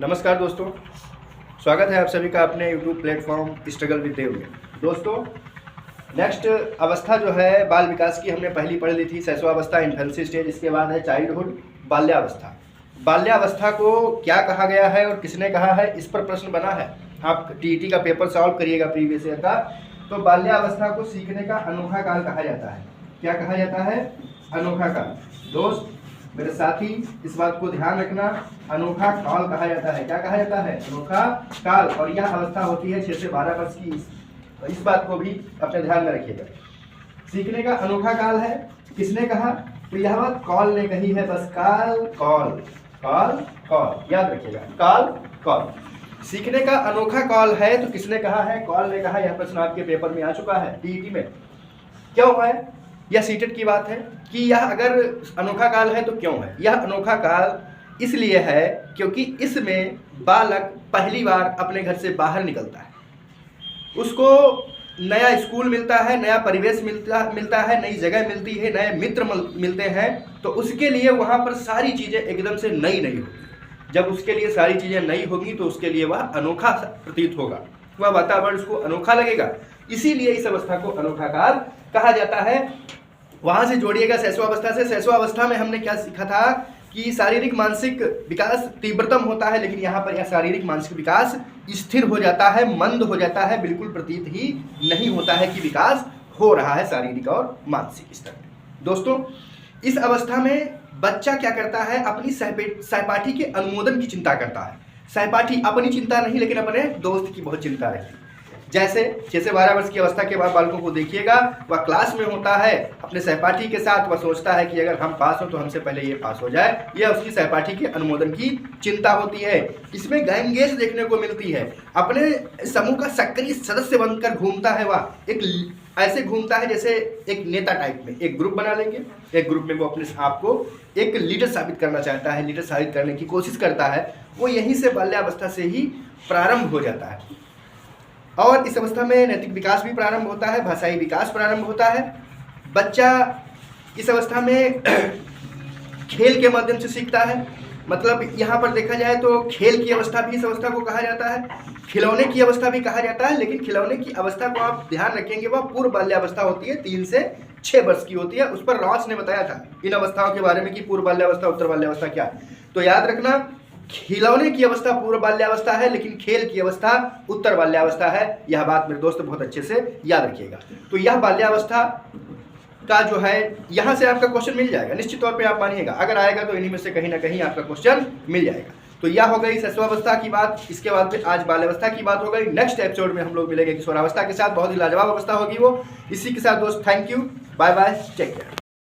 नमस्कार दोस्तों, स्वागत है आप सभी का अपने YouTube प्लेटफॉर्म स्ट्रगल विद देव में। दोस्तों, नेक्स्ट अवस्था जो है बाल विकास की हमने पहली पढ़ ली थी, शैशवावस्था, इन्फेंसी स्टेज। इसके बाद है चाइल्डहुड, बाल्यावस्था। बाल्यावस्था को क्या कहा गया है और किसने कहा है, इस पर प्रश्न बना है। आप टीईटी का पेपर सॉल्व करिएगा प्रीवियस ईयर का। तो बाल्यावस्था को सीखने का अनोखा काल कहा जाता है। क्या कहा जाता है? अनोखा काल। दोस्त मेरे साथी, इस बात को ध्यान रखना, अनोखा काल कहा जाता है। क्या कहा जाता है? अनोखा काल। और यह अवस्था होती है 6 से 12 वर्ष की। तो इस बात को भी अपने ध्यान में रखिएगा। सीखने का अनोखा काल है, किसने कहा? तो यह बात कॉल ने कही है। बस काल कॉल कॉल कॉल, याद रखिएगा, काल कॉल। सीखने का अनोखा कॉल है तो किसने कहा है? कॉल ने कहा। यह प्रश्न आपके पेपर में आ चुका है टीईटी में। क्यों है? यह सीटेट की बात है कि यह अगर अनोखा काल है तो क्यों है? यह अनोखा काल इसलिए है क्योंकि इसमें बालक पहली बार अपने घर से बाहर निकलता है। उसको नया स्कूल मिलता है, नया परिवेश मिलता है, नई जगह मिलती है, नए मित्र मिलते हैं। तो उसके लिए वहाँ पर सारी चीज़ें एकदम से नई नई होगी। जब उसके लिए सारी चीज़ें नई होगी तो उसके लिए वह अनोखा प्रतीत होगा, वह वातावरण उसको अनोखा लगेगा। इसीलिए इस अवस्था को अनोखा काल कहा जाता है। वहाँ से जोड़िएगा शैशवावस्था से। शैशवावस्था में हमने क्या सीखा था कि शारीरिक मानसिक विकास तीव्रतम होता है, लेकिन यहाँ पर यह शारीरिक मानसिक विकास स्थिर हो जाता है, मंद हो जाता है। बिल्कुल प्रतीत ही नहीं होता है कि विकास हो रहा है शारीरिक और मानसिक स्तर पर। दोस्तों, इस अवस्था में बच्चा क्या करता है? अपनी सहपाठी के अनुमोदन की चिंता करता है। सहपाठी, अपनी चिंता नहीं, लेकिन अपने दोस्त की बहुत चिंता रहती है। जैसे 6 से 12 वर्ष की अवस्था के बाद बालकों को देखिएगा, वह क्लास में होता है अपने सहपाठी के साथ। वह सोचता है कि अगर हम पास हो तो हमसे पहले ये पास हो जाए। यह उसकी सहपाठी के अनुमोदन की चिंता होती है। इसमें गैंगेज देखने को मिलती है। अपने समूह का सक्रिय सदस्य बनकर घूमता है। वह एक ऐसे घूमता है जैसे एक नेता टाइप में। एक ग्रुप बना लेंगे, एक ग्रुप में वो अपने आप को एक लीडर साबित करना चाहता है, लीडर साबित करने की कोशिश करता है। वो यहीं से बाल्यावस्था से ही प्रारंभ हो जाता है। और इस अवस्था में नैतिक विकास भी प्रारंभ होता है, भाषाई विकास प्रारंभ होता है। बच्चा इस अवस्था में खेल के माध्यम से सीखता है। मतलब यहाँ पर देखा जाए तो खेल की अवस्था भी इस अवस्था को कहा जाता है, खिलौने की अवस्था भी कहा जाता है। लेकिन खिलौने की अवस्था को आप ध्यान रखेंगे, वह पूर्व बाल्यावस्था होती है, 3 से 6 वर्ष की होती है। उस पर रॉस ने बताया था इन अवस्थाओं के बारे में कि पूर्व बाल्यावस्था, उत्तर बाल्यावस्था क्या है। तो याद रखना, खिलौने की अवस्था पूर्व बाल्यावस्था है, लेकिन खेल की अवस्था उत्तर बाल्यावस्था है। यह बात मेरे दोस्त बहुत अच्छे से याद रखिएगा। तो यह बाल्यावस्था का जो है, यहाँ से आपका क्वेश्चन मिल जाएगा, निश्चित तौर पे आप मानिएगा। अगर आएगा तो इन्हीं में से कहीं ना कहीं आपका क्वेश्चन मिल जाएगा। तो यह हो गई शैशवावस्था की बात। इसके बाद फिर आज बाल्यावस्था की बात हो गई। नेक्स्ट एपिसोड में हम लोग मिलेंगे किशोरावस्था के साथ। बहुत ही लाजवाब अवस्था होगी वो। इसी के साथ दोस्त, thank you, bye bye, take care.